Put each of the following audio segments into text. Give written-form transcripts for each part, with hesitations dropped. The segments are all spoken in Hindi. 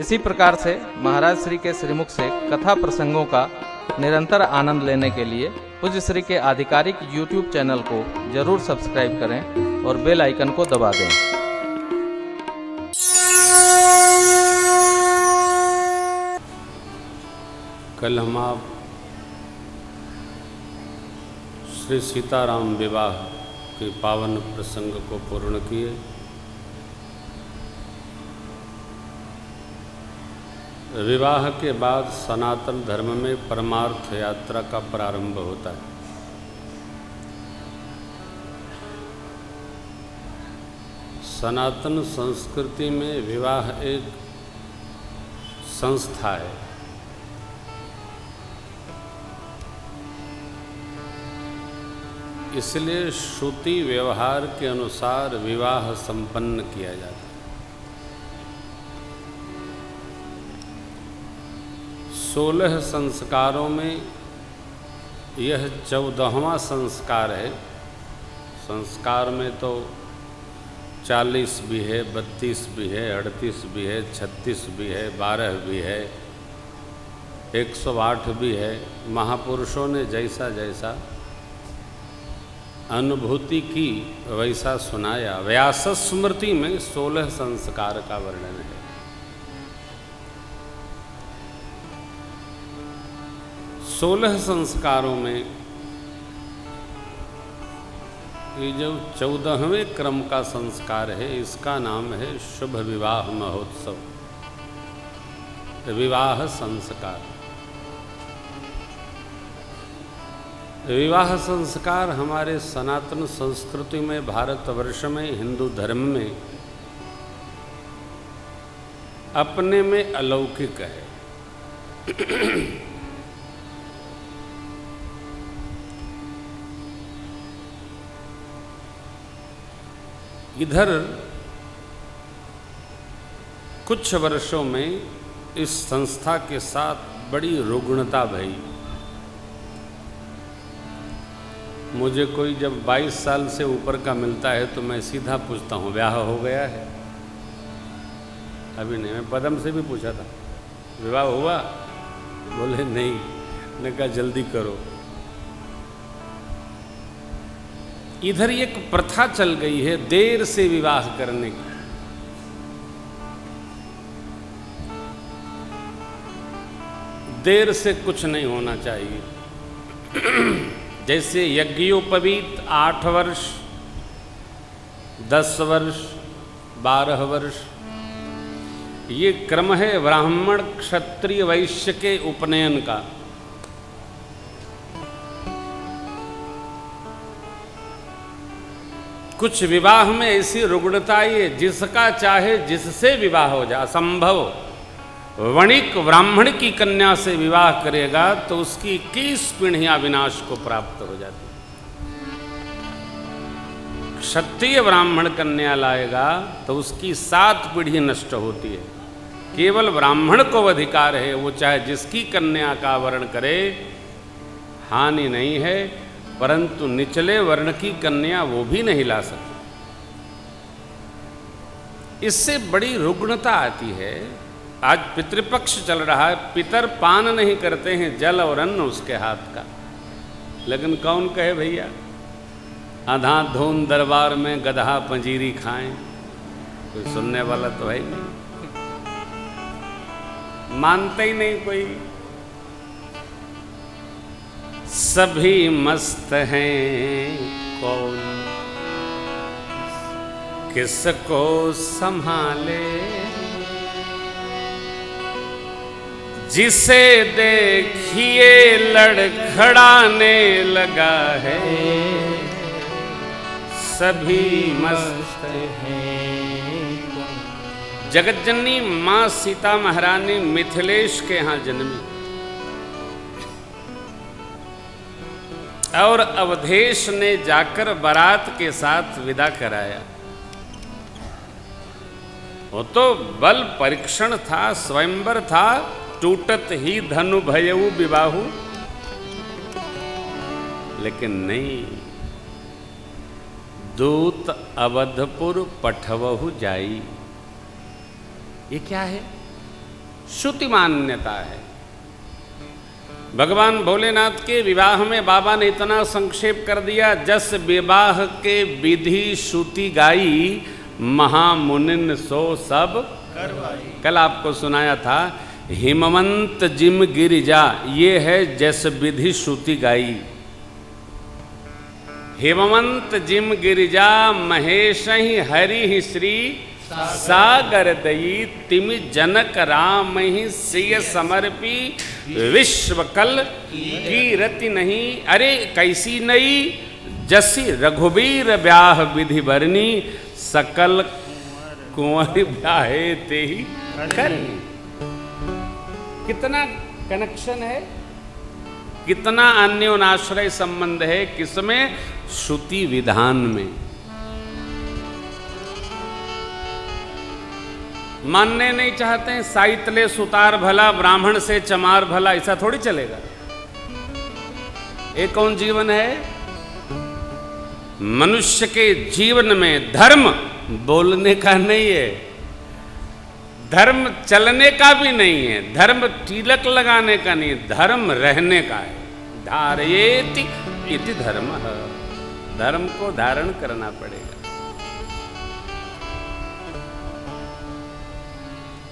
इसी प्रकार से महाराज श्री के श्रीमुख से कथा प्रसंगों का निरंतर आनंद लेने के लिए पूज्य श्री के आधिकारिक YouTube चैनल को जरूर सब्सक्राइब करें और बेल आइकन को दबा दें। कल हम आप श्री सीताराम विवाह के पावन प्रसंग को पूर्ण किए। विवाह के बाद सनातन धर्म में परमार्थ यात्रा का प्रारंभ होता है। सनातन संस्कृति में विवाह एक संस्था है। इसलिए श्रुति व्यवहार के अनुसार विवाह संपन्न किया जाता है। 16 संस्कारों में यह 14वां संस्कार है। संस्कार में तो 40 भी है, 32 भी है, 38 भी है, 36 भी है, 12 भी है, 108 भी है। महापुरुषों ने जैसा जैसा अनुभूति की वैसा सुनाया। व्यास स्मृति में 16 संस्कार का वर्णन है। सोलह संस्कारों में ये जो 14वें क्रम का संस्कार है, इसका नाम है शुभ विवाह महोत्सव, विवाह संस्कार। विवाह संस्कार हमारे सनातन संस्कृति में, भारतवर्ष में, हिंदू धर्म में अपने में अलौकिक है। इधर कुछ वर्षों में इस संस्था के साथ बड़ी रुग्णता भई। मुझे कोई जब 22 साल से ऊपर का मिलता है तो मैं सीधा पूछता हूँ, ब्याह हो गया है? अभी नहीं। मैं पदम से भी पूछा था, विवाह हुआ? बोले नहीं। मैंने कहा जल्दी करो। इधर एक प्रथा चल गई है देर से विवाह करने की। देर से कुछ नहीं होना चाहिए। जैसे यज्ञोपवीत 8 वर्ष, 10 वर्ष, 12 वर्ष, ये क्रम है ब्राह्मण, क्षत्रिय, वैश्य के उपनयन का। कुछ विवाह में ऐसी रुग्णता है, जिसका चाहे जिससे विवाह हो जाए, असंभव। वणिक ब्राह्मण की कन्या से विवाह करेगा तो उसकी 21 पीढ़ियां विनाश को प्राप्त हो जाती। क्षत्रिय ब्राह्मण कन्या लाएगा तो उसकी 7 पीढ़ी नष्ट होती है। केवल ब्राह्मण को अधिकार है, वो चाहे जिसकी कन्या का वर्ण करे, हानि नहीं है, परंतु निचले वर्ण की कन्या वो भी नहीं ला सकते। इससे बड़ी रुग्णता आती है। आज पितृपक्ष चल रहा है, पितर पान नहीं करते हैं, जल और अन्न उसके हाथ का। लेकिन कौन कहे भैया, आधा धून दरबार में गधा पंजीरी खाएं? कोई सुनने वाला तो है ही नहीं, मानते ही नहीं कोई। सभी मस्त हैं, कौन किसको संभाले? जिसे देखिए लड़खड़ाने लगा है, सभी मस्त हैं। जगतजननी मां सीता महारानी मिथिलेश के यहाँ जन्मी और अवधेश ने जाकर बारात के साथ विदा कराया। वो तो बल परीक्षण था, स्वयंवर था, टूटत ही धनु भयऊ विवाहु। लेकिन नहीं, दूत अवधपुर पठवहु जाई। ये क्या है? श्रुति मान्यता है। भगवान भोलेनाथ के विवाह में बाबा ने इतना संक्षेप कर दिया, जस विवाह के विधि श्रुति गाई, महामुनिन सो सब करवाई। कल आपको सुनाया था, हिमवंत जिम गिरिजा, ये है जस विधि श्रुति गाई। हिमवंत जिम गिरिजा, महेश ही हरि ही श्री सागर दई, तिमि जनक राम ही सिय समर्पी, विश्वकल कीरति नहीं। अरे कैसी नई, जसी रघुबीर ब्याह विधि बरनी, सकल कुंवर ब्याहे ते ही करनी। कितना कनेक्शन है, कितना अन्योनाश्रय संबंध है, किसमें? श्रुति विधान में। मानने नहीं चाहते हैं, साइतले सुतार भला, ब्राह्मण से चमार भला, ऐसा थोड़ी चलेगा। ये कौन जीवन है? मनुष्य के जीवन में धर्म बोलने का नहीं है, धर्म चलने का भी नहीं है, धर्म तिलक लगाने का नहीं है, धर्म रहने का है। धारयेति इति धर्मः, धर्म को धारण करना पड़ेगा।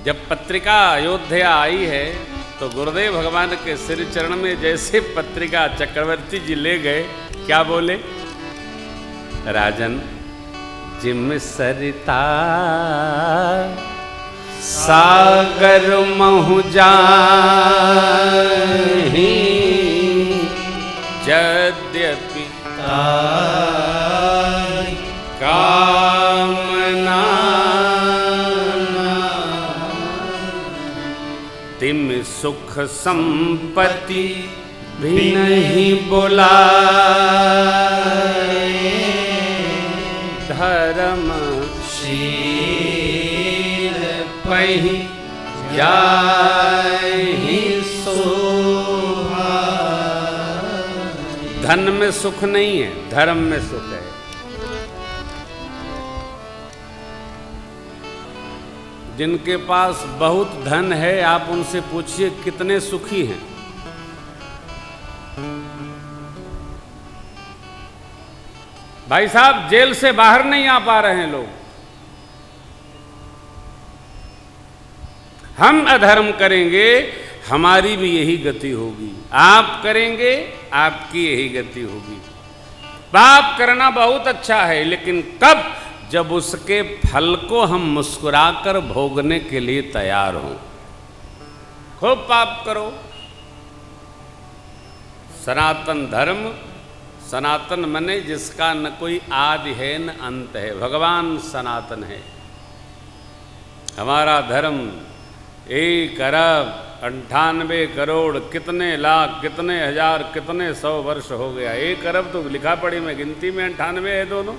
जब पत्रिका अयोध्या आई है तो गुरुदेव भगवान के श्री चरण में जैसे पत्रिका चक्रवर्ती जी ले गए, क्या बोले? राजन जिम सरिता सागर महु जाहि, यद्यपि कामना तिम सुख संपत्ति भी नहीं बुलाए, धर्म शील पहि जाहि शोभा। धन में सुख नहीं है, धर्म में सुख है। जिनके पास बहुत धन है, आप उनसे पूछिए कितने सुखी हैं। भाई साहब, जेल से बाहर नहीं आ पा रहे हैं लोग। हम अधर्म करेंगे, हमारी भी यही गति होगी। आप करेंगे, आपकी यही गति होगी। पाप करना बहुत अच्छा है, लेकिन कब? जब उसके फल को हम मुस्कुराकर भोगने के लिए तैयार हों। खूब पाप करो। सनातन धर्म, सनातन मने जिसका न कोई आदि है न अंत है। भगवान सनातन है। हमारा धर्म 1 अरब 98 करोड़ कितने लाख कितने हजार कितने 100 वर्ष हो गया। 1 अरब तो लिखा पढ़ी में गिनती में 98 है दोनों।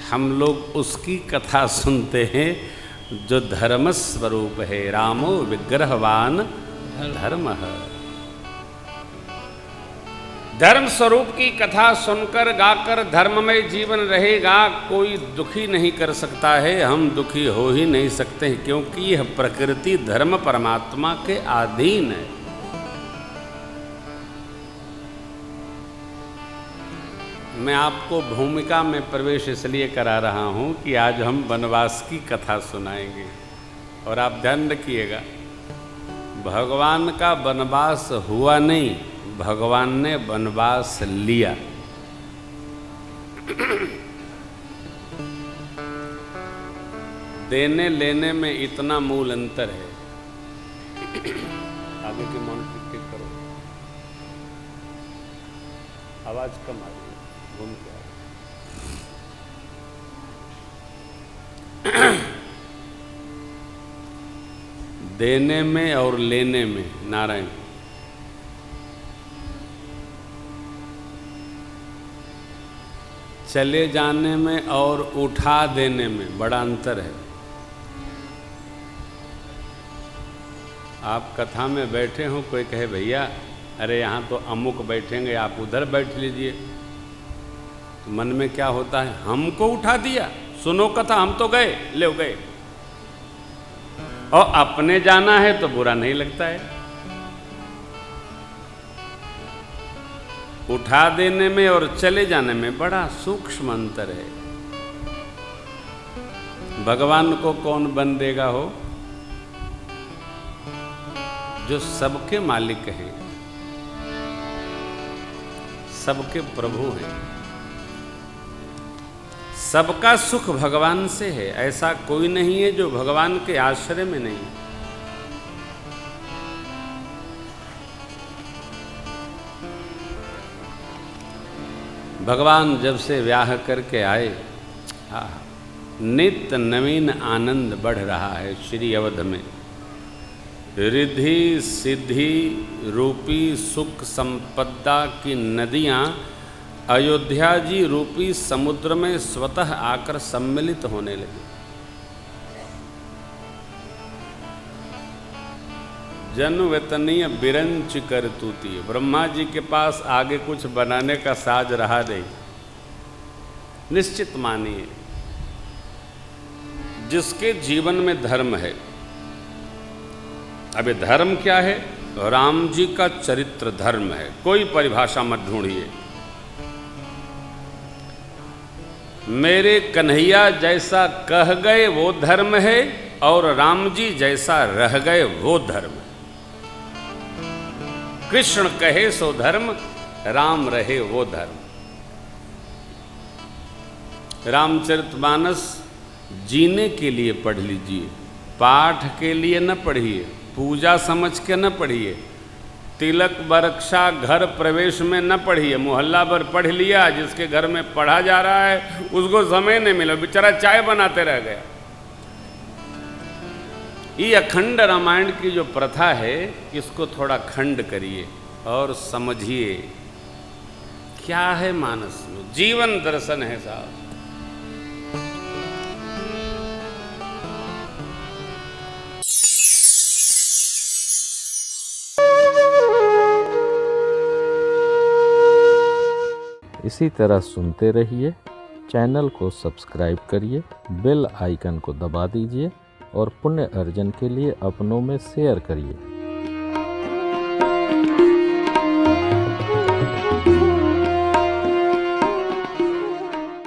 हम लोग उसकी कथा सुनते हैं जो धर्म स्वरूप है। रामो विग्रहवान धर्मः। धर्म स्वरूप की कथा सुनकर गाकर धर्ममय जीवन रहेगा। कोई दुखी नहीं कर सकता है, हम दुखी हो ही नहीं सकते हैं, क्योंकि यह प्रकृति धर्म परमात्मा के अधीन है। मैं आपको भूमिका में प्रवेश इसलिए करा रहा हूं कि आज हम वनवास की कथा सुनाएंगे। और आप ध्यान रखिएगा, भगवान का वनवास हुआ नहीं, भगवान ने वनवास लिया। देने लेने में इतना मूल अंतर है। आगे की मॉनिटर ठीक करो, आवाज कम आ रही है, घूम के आ। देने में और लेने में, नारायण, चले जाने में और उठा देने में बड़ा अंतर है। आप कथा में बैठे हो, कोई कहे भैया अरे यहाँ तो अमुक बैठेंगे, आप उधर बैठ लीजिए, तो मन में क्या होता है? हमको उठा दिया, सुनो कथा, हम तो गए, ले गए। और अपने जाना है तो बुरा नहीं लगता है। उठा देने में और चले जाने में बड़ा सूक्ष्म अंतर है। भगवान को कौन बंदेगा हो? जो सबके मालिक हैं, सबके प्रभु हैं। सबका सुख भगवान से है, ऐसा कोई नहीं है जो भगवान के आश्रय में नहीं। भगवान जब से ब्याह करके आए, नित्य नवीन आनंद बढ़ रहा है श्री अवध में। रिद्धि सिद्धि रूपी सुख संपदा की नदियां अयोध्या जी रूपी समुद्र में स्वतः आकर सम्मिलित होने लगी। जन वेतनीय बिरंच कर तूती। ब्रह्मा जी के पास आगे कुछ बनाने का साज रहा नहीं। निश्चित मानिए, जिसके जीवन में धर्म है, अब ये धर्म क्या है? राम जी का चरित्र धर्म है। कोई परिभाषा मत ढूंढिए। मेरे कन्हैया जैसा कह गए वो धर्म है, और राम जी जैसा रह गए वो धर्म है। कृष्ण कहे सो धर्म, राम रहे वो धर्म। रामचरितमानस जीने के लिए पढ़ लीजिए, पाठ के लिए न पढ़िए, पूजा समझ के न पढ़िए, तिलक बरक्षा घर प्रवेश में न पढ़िए। मोहल्ला भर पढ़ लिया, जिसके घर में पढ़ा जा रहा है उसको समय नहीं मिला, बेचारा चाय बनाते रह गया। ये अखंड रामायण की जो प्रथा है, इसको थोड़ा खंड करिए और समझिए क्या है मानस में। जीवन दर्शन है साहब। इसी तरह सुनते रहिए। चैनल को सब्सक्राइब करिए, बेल आइकन को दबा दीजिए और पुण्य अर्जन के लिए अपनों में शेयर करिए।